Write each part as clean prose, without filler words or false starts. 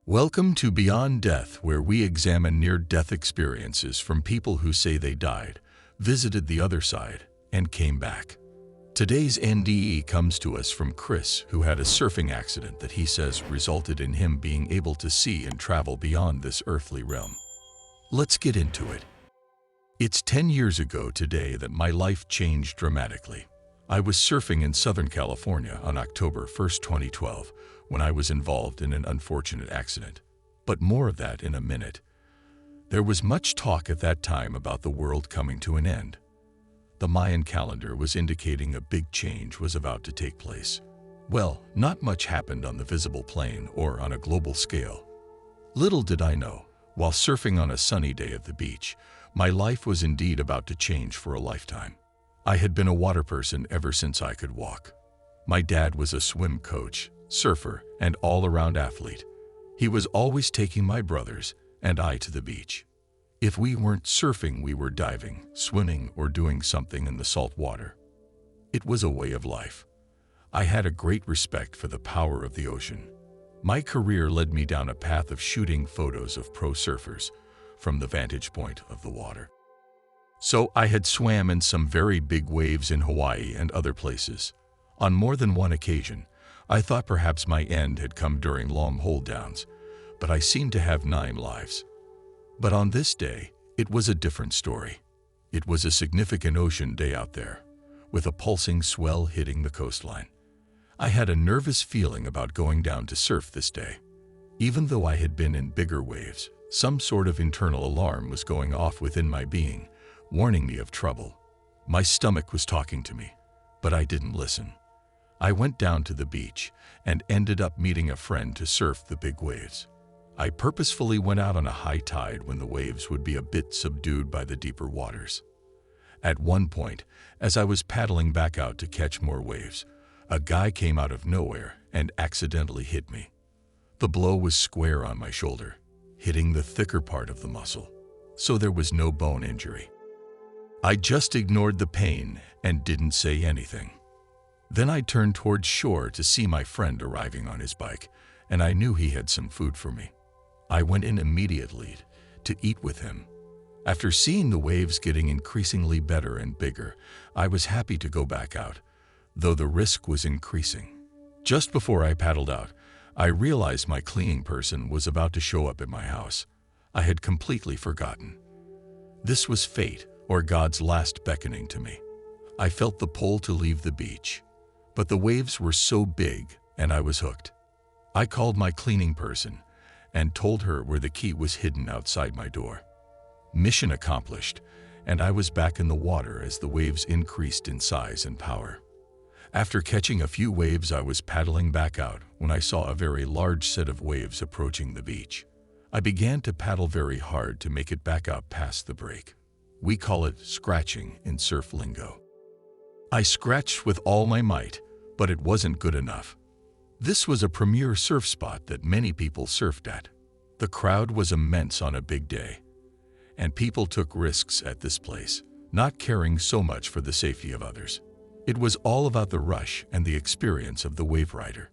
Welcome to Beyond Death, where we examine near-death experiences from people who say they died, visited the other side, and came back. Today's NDE comes to us from Chris, who had a surfing accident that he says resulted in him being able to see and travel beyond this earthly realm. Let's get into it. It's 10 years ago today that my life changed dramatically. I was surfing in Southern California on October 1st, 2012, when I was involved in an unfortunate accident. But more of that in a minute. There was much talk at that time about the world coming to an end. The Mayan calendar was indicating a big change was about to take place. Well, not much happened on the visible plane or on a global scale. Little did I know, while surfing on a sunny day at the beach, my life was indeed about to change for a lifetime. I had been a water person ever since I could walk. My dad was a swim coach, surfer, and all-around athlete. He was always taking my brothers and I to the beach. If we weren't surfing, we were diving, swimming, or doing something in the salt water. It was a way of life. I had a great respect for the power of the ocean. My career led me down a path of shooting photos of pro surfers from the vantage point of the water. So I had swam in some very big waves in Hawaii and other places. On more than one occasion, I thought perhaps my end had come during long hold-downs, but I seemed to have 9 lives. But on this day, it was a different story. It was a significant ocean day out there, with a pulsing swell hitting the coastline. I had a nervous feeling about going down to surf this day. Even though I had been in bigger waves, some sort of internal alarm was going off within my being, warning me of trouble. My stomach was talking to me, but I didn't listen. I went down to the beach and ended up meeting a friend to surf the big waves. I purposefully went out on a high tide when the waves would be a bit subdued by the deeper waters. At one point, as I was paddling back out to catch more waves, a guy came out of nowhere and accidentally hit me. The blow was square on my shoulder, hitting the thicker part of the muscle, so there was no bone injury. I just ignored the pain and didn't say anything. Then I turned towards shore to see my friend arriving on his bike, and I knew he had some food for me. I went in immediately to eat with him. After seeing the waves getting increasingly better and bigger, I was happy to go back out, though the risk was increasing. Just before I paddled out, I realized my cleaning person was about to show up at my house. I had completely forgotten. This was fate, or God's last beckoning to me. I felt the pull to leave the beach, but the waves were so big and I was hooked. I called my cleaning person and told her where the key was hidden outside my door. Mission accomplished, and I was back in the water as the waves increased in size and power. After catching a few waves, I was paddling back out when I saw a very large set of waves approaching the beach. I began to paddle very hard to make it back out past the break. We call it scratching in surf lingo. I scratched with all my might, but it wasn't good enough. This was a premier surf spot that many people surfed at. The crowd was immense on a big day, and people took risks at this place, not caring so much for the safety of others. It was all about the rush and the experience of the wave rider,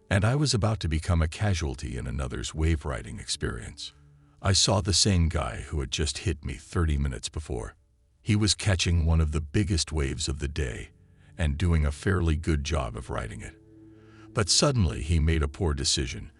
and I was about to become a casualty in another's wave riding experience. I saw the same guy who had just hit me 30 minutes before. He was catching one of the biggest waves of the day and doing a fairly good job of riding it. But suddenly he made a poor decision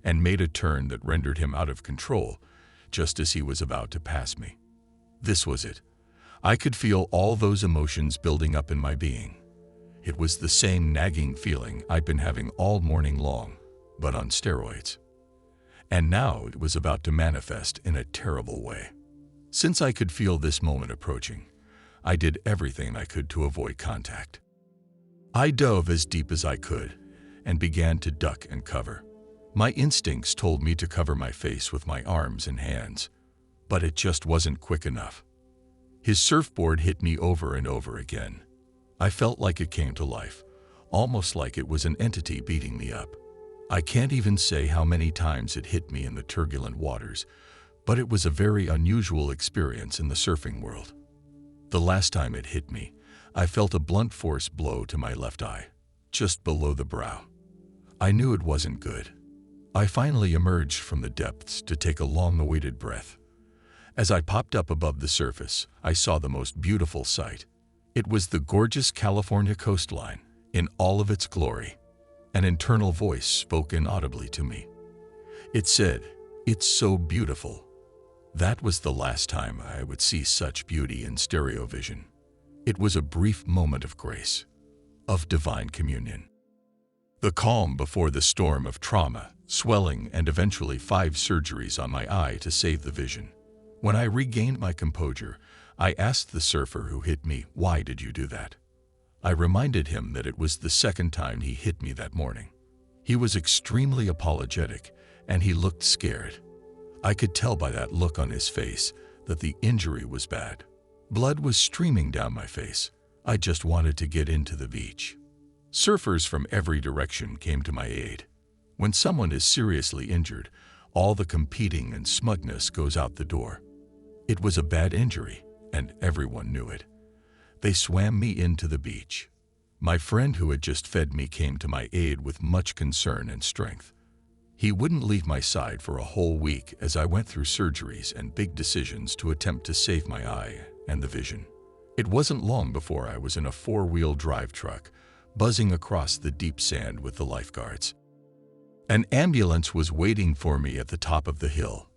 and made a turn that rendered him out of control just as he was about to pass me. This was it. I could feel all those emotions building up in my being. It was the same nagging feeling I'd been having all morning long, but on steroids. And now it was about to manifest in a terrible way. Since I could feel this moment approaching, I did everything I could to avoid contact. I dove as deep as I could and began to duck and cover. My instincts told me to cover my face with my arms and hands, but it just wasn't quick enough. His surfboard hit me over and over again. I felt like it came to life, almost like it was an entity beating me up. I can't even say how many times it hit me in the turbulent waters, but it was a very unusual experience in the surfing world. The last time it hit me, I felt a blunt force blow to my left eye, just below the brow. I knew it wasn't good. I finally emerged from the depths to take a long-awaited breath. As I popped up above the surface, I saw the most beautiful sight. It was the gorgeous California coastline in all of its glory. An internal voice spoke inaudibly to me. It said, "It's so beautiful." That was the last time I would see such beauty in stereo vision. It was a brief moment of grace, of divine communion. The calm before the storm of trauma, swelling, and eventually 5 surgeries on my eye to save the vision. When I regained my composure, I asked the surfer who hit me, "Why did you do that?" I reminded him that it was the second time he hit me that morning. He was extremely apologetic, and he looked scared. I could tell by that look on his face that the injury was bad. Blood was streaming down my face. I just wanted to get into the beach. Surfers from every direction came to my aid. When someone is seriously injured, all the competing and smugness goes out the door. It was a bad injury, and everyone knew it. They swam me into the beach. My friend who had just fed me came to my aid with much concern and strength. He wouldn't leave my side for a whole week as I went through surgeries and big decisions to attempt to save my eye and the vision. It wasn't long before I was in a 4-wheel drive truck, buzzing across the deep sand with the lifeguards. An ambulance was waiting for me at the top of the hill.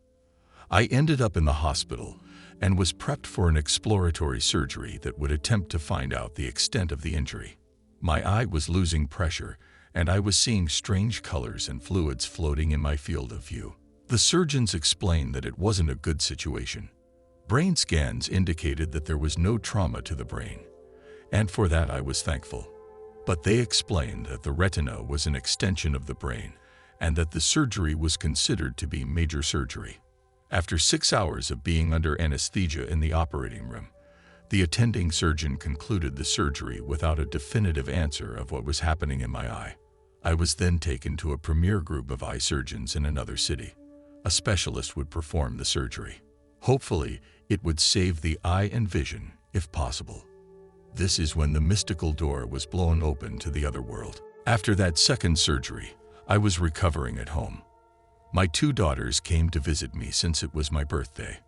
I ended up in the hospital and was prepped for an exploratory surgery that would attempt to find out the extent of the injury. My eye was losing pressure, and I was seeing strange colors and fluids floating in my field of view. The surgeons explained that it wasn't a good situation. Brain scans indicated that there was no trauma to the brain, and for that I was thankful. But they explained that the retina was an extension of the brain, and that the surgery was considered to be major surgery. After 6 hours of being under anesthesia in the operating room, the attending surgeon concluded the surgery without a definitive answer of what was happening in my eye. I was then taken to a premier group of eye surgeons in another city. A specialist would perform the surgery. Hopefully, it would save the eye and vision, if possible. This is when the mystical door was blown open to the other world. After that second surgery, I was recovering at home. My 2 daughters came to visit me since it was my birthday.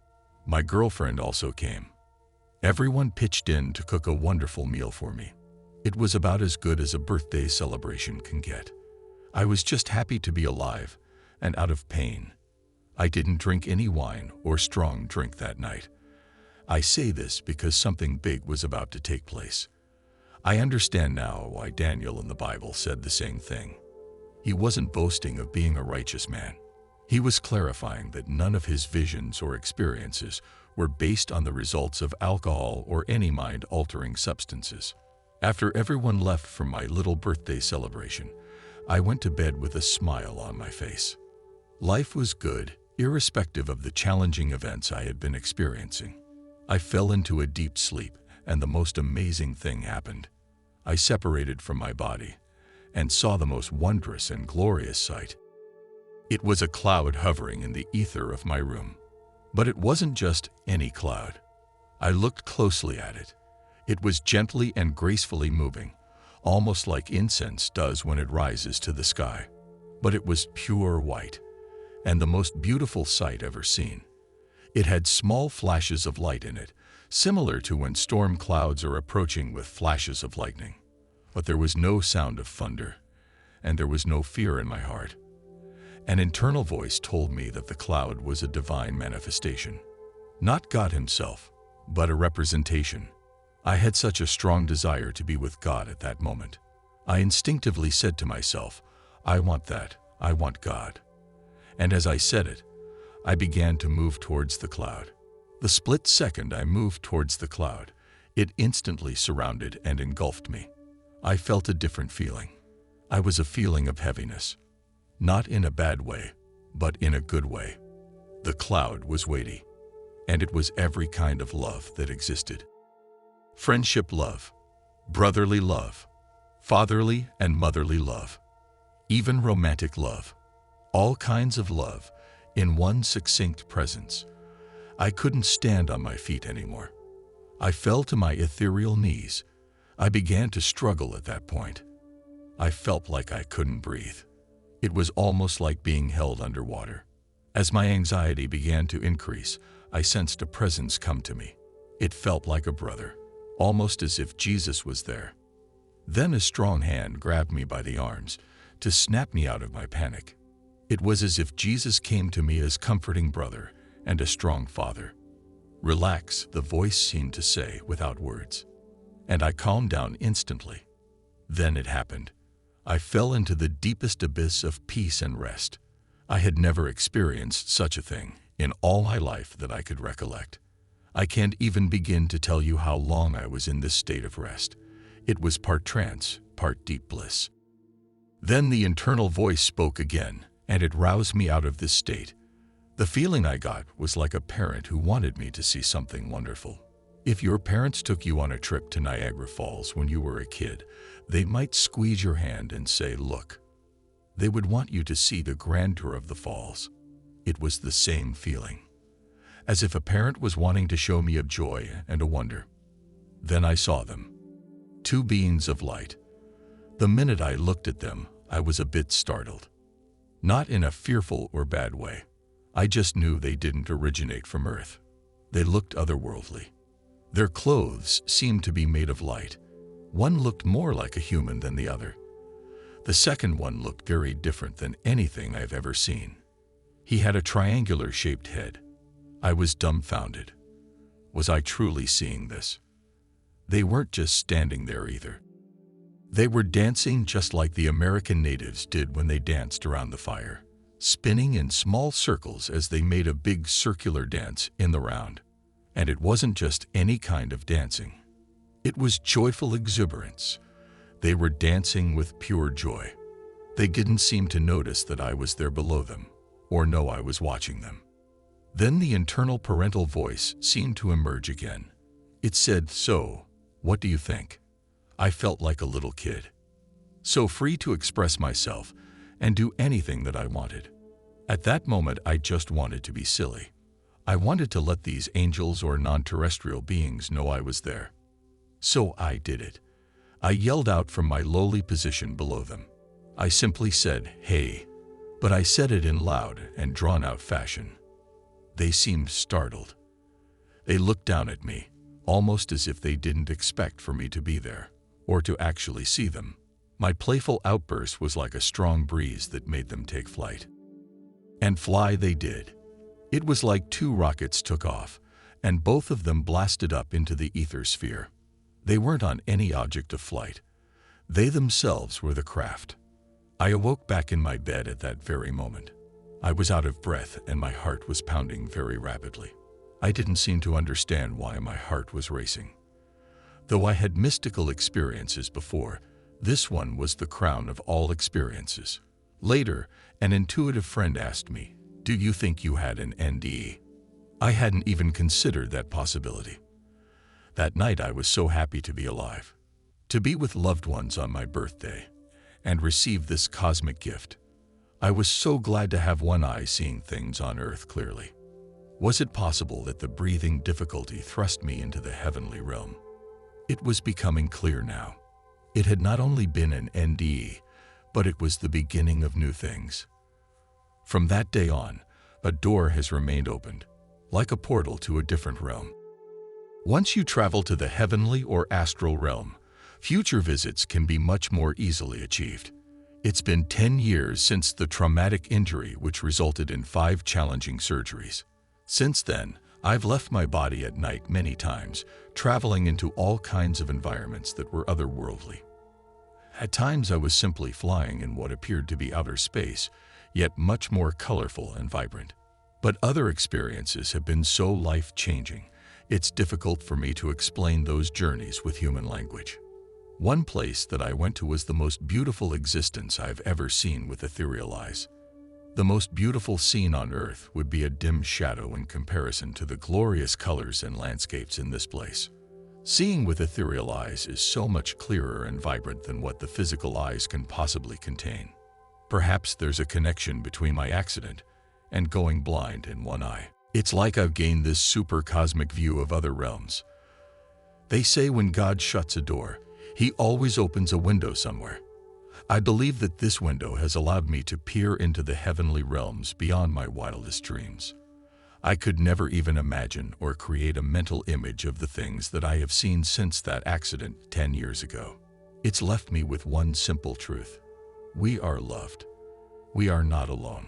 My girlfriend also came. Everyone pitched in to cook a wonderful meal for me. It was about as good as a birthday celebration can get. I was just happy to be alive and out of pain. I didn't drink any wine or strong drink that night. I say this because something big was about to take place. I understand now why Daniel in the Bible said the same thing. He wasn't boasting of being a righteous man. He was clarifying that none of his visions or experiences were based on the results of alcohol or any mind-altering substances. After everyone left from my little birthday celebration, I went to bed with a smile on my face. Life was good, irrespective of the challenging events I had been experiencing. I fell into a deep sleep, and the most amazing thing happened. I separated from my body and saw the most wondrous and glorious sight. It was a cloud hovering in the ether of my room. But it wasn't just any cloud. I looked closely at it. It was gently and gracefully moving, almost like incense does when it rises to the sky. But it was pure white, and the most beautiful sight ever seen. It had small flashes of light in it, similar to when storm clouds are approaching with flashes of lightning. But there was no sound of thunder, and there was no fear in my heart. An internal voice told me that the cloud was a divine manifestation. Not God himself, but a representation. I had such a strong desire to be with God at that moment. I instinctively said to myself, I want that, I want God. And as I said it, I began to move towards the cloud. The split second I moved towards the cloud, it instantly surrounded and engulfed me. I felt a different feeling. I was a feeling of heaviness. Not in a bad way, but in a good way. The cloud was weighty, and it was every kind of love that existed. Friendship love, brotherly love, fatherly and motherly love, even romantic love, all kinds of love in one succinct presence. I couldn't stand on my feet anymore. I fell to my ethereal knees. I began to struggle at that point. I felt like I couldn't breathe. It was almost like being held underwater. As my anxiety began to increase, I sensed a presence come to me. It felt like a brother, almost as if Jesus was there. Then a strong hand grabbed me by the arms to snap me out of my panic. It was as if Jesus came to me as comforting brother and a strong father. "Relax," the voice seemed to say without words. And I calmed down instantly. Then it happened. I fell into the deepest abyss of peace and rest. I had never experienced such a thing in all my life that I could recollect. I can't even begin to tell you how long I was in this state of rest. It was part trance, part deep bliss. Then the internal voice spoke again, and it roused me out of this state. The feeling I got was like a parent who wanted me to see something wonderful. If your parents took you on a trip to Niagara Falls when you were a kid, they might squeeze your hand and say, "Look." They would want you to see the grandeur of the falls. It was the same feeling, as if a parent was wanting to show me a joy and a wonder. Then I saw them. Two beings of light. The minute I looked at them, I was a bit startled. Not in a fearful or bad way. I just knew they didn't originate from Earth. They looked otherworldly. Their clothes seemed to be made of light. One looked more like a human than the other. The second one looked very different than anything I've ever seen. He had a triangular-shaped head. I was dumbfounded. Was I truly seeing this? They weren't just standing there either. They were dancing just like the American natives did when they danced around the fire, spinning in small circles as they made a big circular dance in the round. And it wasn't just any kind of dancing. It was joyful exuberance. They were dancing with pure joy. They didn't seem to notice that I was there below them, or know I was watching them. Then the internal parental voice seemed to emerge again. It said, "So, what do you think?" I felt like a little kid, so free to express myself and do anything that I wanted. At that moment, I just wanted to be silly. I wanted to let these angels or non-terrestrial beings know I was there. So I did it. I yelled out from my lowly position below them. I simply said, "Hey," but I said it in loud and drawn-out fashion. They seemed startled. They looked down at me, almost as if they didn't expect for me to be there, or to actually see them. My playful outburst was like a strong breeze that made them take flight. And fly they did. It was like two rockets took off, and both of them blasted up into the ether sphere. They weren't on any object of flight. They themselves were the craft. I awoke back in my bed at that very moment. I was out of breath and my heart was pounding very rapidly. I didn't seem to understand why my heart was racing. Though I had mystical experiences before, this one was the crown of all experiences. Later, an intuitive friend asked me, "Do you think you had an NDE?" I hadn't even considered that possibility. That night I was so happy to be alive, to be with loved ones on my birthday, and receive this cosmic gift. I was so glad to have one eye seeing things on Earth clearly. Was it possible that the breathing difficulty thrust me into the heavenly realm? It was becoming clear now. It had not only been an NDE, but it was the beginning of new things. From that day on, a door has remained opened, like a portal to a different realm. Once you travel to the heavenly or astral realm, future visits can be much more easily achieved. It's been 10 years since the traumatic injury which resulted in 5 challenging surgeries. Since then, I've left my body at night many times, traveling into all kinds of environments that were otherworldly. At times I was simply flying in what appeared to be outer space, yet much more colorful and vibrant. But other experiences have been so life-changing, it's difficult for me to explain those journeys with human language. One place that I went to was the most beautiful existence I've ever seen with ethereal eyes. The most beautiful scene on Earth would be a dim shadow in comparison to the glorious colors and landscapes in this place. Seeing with ethereal eyes is so much clearer and vibrant than what the physical eyes can possibly contain. Perhaps there's a connection between my accident and going blind in one eye. It's like I've gained this super cosmic view of other realms. They say when God shuts a door, He always opens a window somewhere. I believe that this window has allowed me to peer into the heavenly realms beyond my wildest dreams. I could never even imagine or create a mental image of the things that I have seen since that accident 10 years ago. It's left me with one simple truth. We are loved. We are not alone.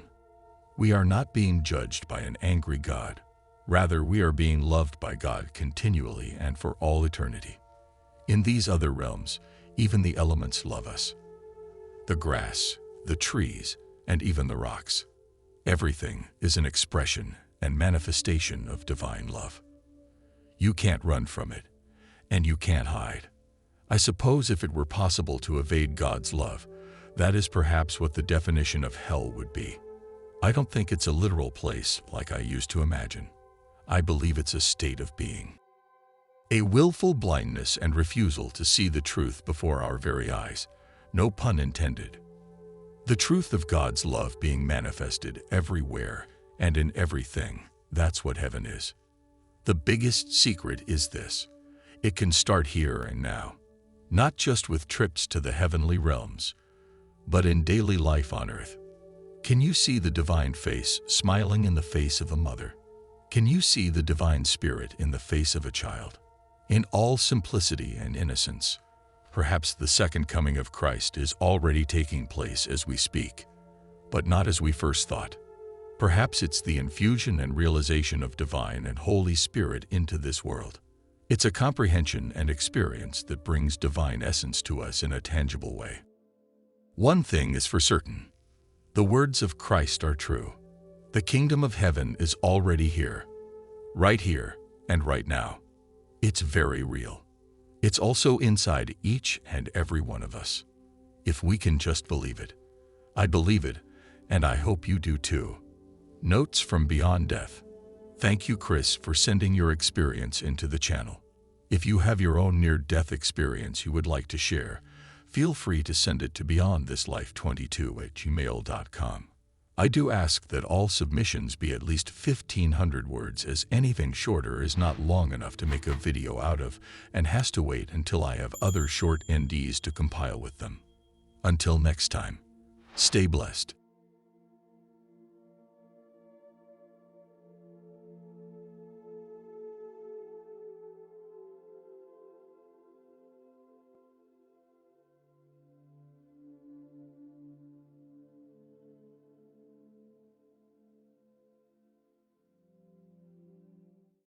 We are not being judged by an angry God. Rather, we are being loved by God continually and for all eternity. In these other realms, even the elements love us. The grass, the trees, and even the rocks. Everything is an expression and manifestation of divine love. You can't run from it, and you can't hide. I suppose if it were possible to evade God's love, that is perhaps what the definition of hell would be. I don't think it's a literal place like I used to imagine. I believe it's a state of being. A willful blindness and refusal to see the truth before our very eyes. No pun intended. The truth of God's love being manifested everywhere and in everything. That's what heaven is. The biggest secret is this. It can start here and now. Not just with trips to the heavenly realms, but in daily life on earth. Can you see the divine face smiling in the face of a mother? Can you see the divine spirit in the face of a child? In all simplicity and innocence. Perhaps the second coming of Christ is already taking place as we speak, but not as we first thought. Perhaps it's the infusion and realization of divine and Holy Spirit into this world. It's a comprehension and experience that brings divine essence to us in a tangible way. One thing is for certain. The words of Christ are true. The kingdom of heaven is already here and right now. It's very real. It's also inside each and every one of us. If we can just believe it. I believe it, and I hope you do too. Notes from Beyond Death. Thank you, Chris, for sending your experience into the channel. If you have your own near-death experience you would like to share, feel free to send it to beyondthislife22@gmail.com. I do ask that all submissions be at least 1,500 words, as anything shorter is not long enough to make a video out of and has to wait until I have other short NDEs to compile with them. Until next time, stay blessed.